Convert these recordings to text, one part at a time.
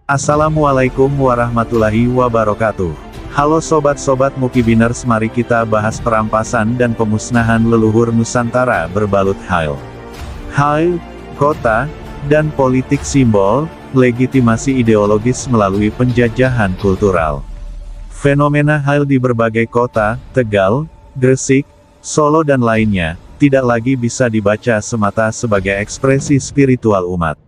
Assalamualaikum warahmatullahi wabarakatuh. Halo sobat-sobat Mukibiners, mari kita bahas perampasan dan pemusnahan leluhur Nusantara berbalut HAIL, kota, dan politik simbol, legitimasi ideologis melalui penjajahan kultural. Fenomena HAIL di berbagai kota, Tegal, Gresik, Solo dan lainnya, tidak lagi bisa dibaca semata sebagai ekspresi spiritual umat.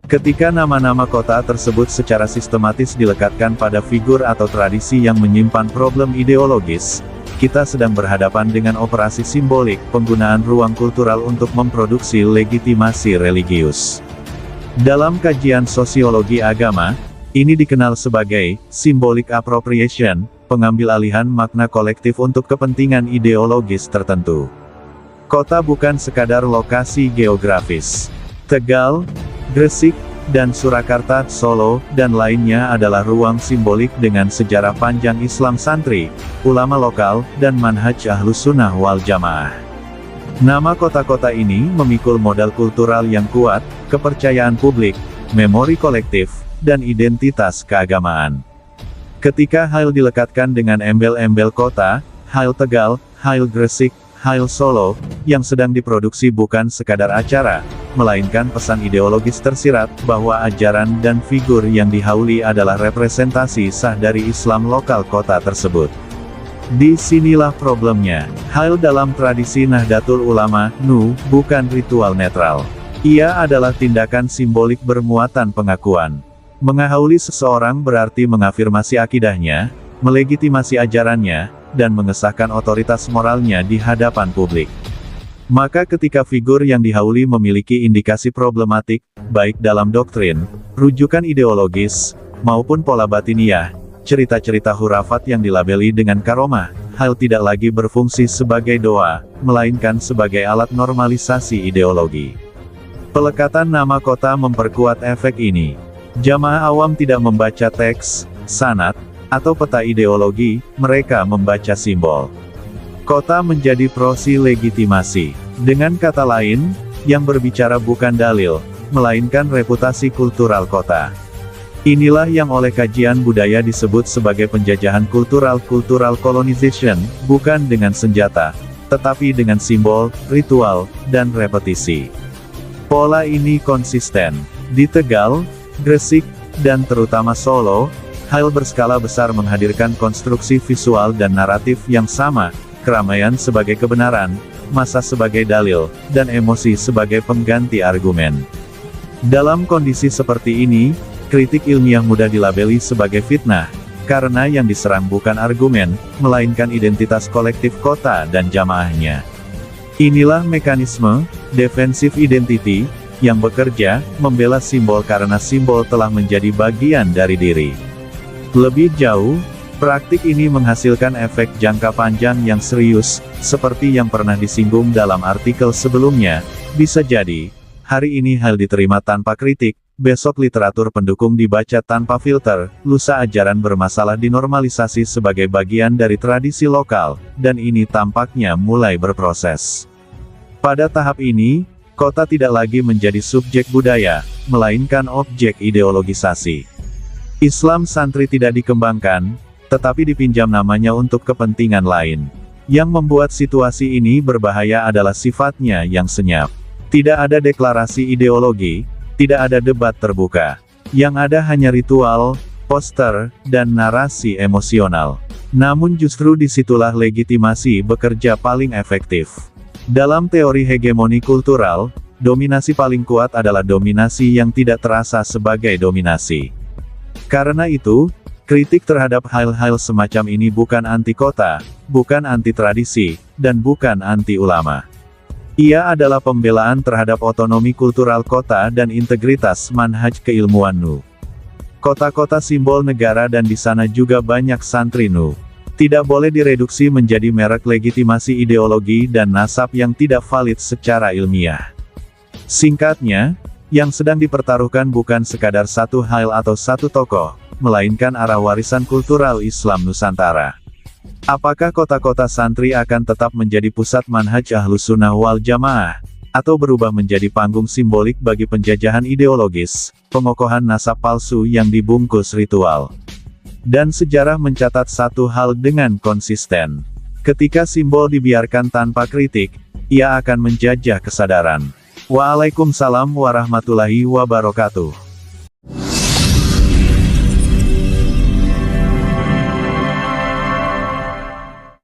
Ketika nama-nama kota tersebut secara sistematis dilekatkan pada figur atau tradisi yang menyimpan problem ideologis, kita sedang berhadapan dengan operasi simbolik penggunaan ruang kultural untuk memproduksi legitimasi religius. Dalam kajian sosiologi agama, ini dikenal sebagai symbolic appropriation, pengambil alihan makna kolektif untuk kepentingan ideologis tertentu. Kota bukan sekadar lokasi geografis. Tegal, Gresik, dan Surakarta, Solo, dan lainnya adalah ruang simbolik dengan sejarah panjang Islam santri, ulama lokal, dan manhaj Ahlus Sunnah wal Jamaah. Nama kota-kota ini memikul modal kultural yang kuat, kepercayaan publik, memori kolektif, dan identitas keagamaan. Ketika HAIL dilekatkan dengan embel-embel kota, HAIL Tegal, HAIL Gresik, HAIL Solo, yang sedang diproduksi bukan sekadar acara, melainkan pesan ideologis tersirat, bahwa ajaran dan figur yang dihauli adalah representasi sah dari Islam lokal kota tersebut. Disinilah problemnya. HAIL dalam tradisi Nahdlatul Ulama, NU, bukan ritual netral. Ia adalah tindakan simbolik bermuatan pengakuan. Menghauli seseorang berarti mengafirmasi akidahnya, melegitimasi ajarannya, dan mengesahkan otoritas moralnya di hadapan publik. Maka ketika figur yang dihauli memiliki indikasi problematik, baik dalam doktrin, rujukan ideologis, maupun pola batiniah, cerita-cerita hurafat yang dilabeli dengan karomah, HAIL tidak lagi berfungsi sebagai doa, melainkan sebagai alat normalisasi ideologi. Pelekatan nama kota memperkuat efek ini. Jamaah awam tidak membaca teks, sanad, atau peta ideologi, mereka membaca simbol. Kota menjadi prosi legitimasi. Dengan kata lain, yang berbicara bukan dalil, melainkan reputasi kultural kota. Inilah yang oleh kajian budaya disebut sebagai penjajahan kultural colonization, bukan dengan senjata, tetapi dengan simbol, ritual, dan repetisi. Pola ini konsisten. Di Tegal, Gresik, dan terutama Solo, HAIL berskala besar menghadirkan konstruksi visual dan naratif yang sama, keramaian sebagai kebenaran, massa sebagai dalil, dan emosi sebagai pengganti argumen. Dalam kondisi seperti ini, kritik ilmiah mudah dilabeli sebagai fitnah, karena yang diserang bukan argumen, melainkan identitas kolektif kota dan jamaahnya. Inilah mekanisme defensive identity yang bekerja, membela simbol karena simbol telah menjadi bagian dari diri. Lebih jauh, praktik ini menghasilkan efek jangka panjang yang serius, seperti yang pernah disinggung dalam artikel sebelumnya. Bisa jadi, hari ini HAIL diterima tanpa kritik, besok literatur pendukung dibaca tanpa filter, lusa ajaran bermasalah dinormalisasi sebagai bagian dari tradisi lokal, dan ini tampaknya mulai berproses. Pada tahap ini, kota tidak lagi menjadi subjek budaya, melainkan objek ideologisasi. Islam santri tidak dikembangkan, tetapi dipinjam namanya untuk kepentingan lain. Yang membuat situasi ini berbahaya adalah sifatnya yang senyap. Tidak ada deklarasi ideologi, tidak ada debat terbuka. Yang ada hanya ritual, poster, dan narasi emosional. Namun justru disitulah legitimasi bekerja paling efektif. Dalam teori hegemoni kultural, dominasi paling kuat adalah dominasi yang tidak terasa sebagai dominasi. Karena itu, kritik terhadap HAIL semacam ini bukan anti kota, bukan anti tradisi, dan bukan anti ulama. Ia adalah pembelaan terhadap otonomi kultural kota dan integritas manhaj keilmuan NU. Kota-kota simbol negara dan di sana juga banyak santri NU. Tidak boleh direduksi menjadi merek legitimasi ideologi dan nasab yang tidak valid secara ilmiah. Singkatnya, yang sedang dipertaruhkan bukan sekadar satu HAIL atau satu tokoh, melainkan arah warisan kultural Islam Nusantara. Apakah kota-kota santri akan tetap menjadi pusat manhaj Ahlus Sunnah wal Jamaah? atau berubah menjadi panggung simbolik bagi penjajahan ideologis, pengokohan nasab palsu yang dibungkus ritual. Dan sejarah mencatat satu hal dengan konsisten. Ketika simbol dibiarkan tanpa kritik, ia akan menjajah kesadaran. Waalaikumsalam warahmatullahi wabarakatuh.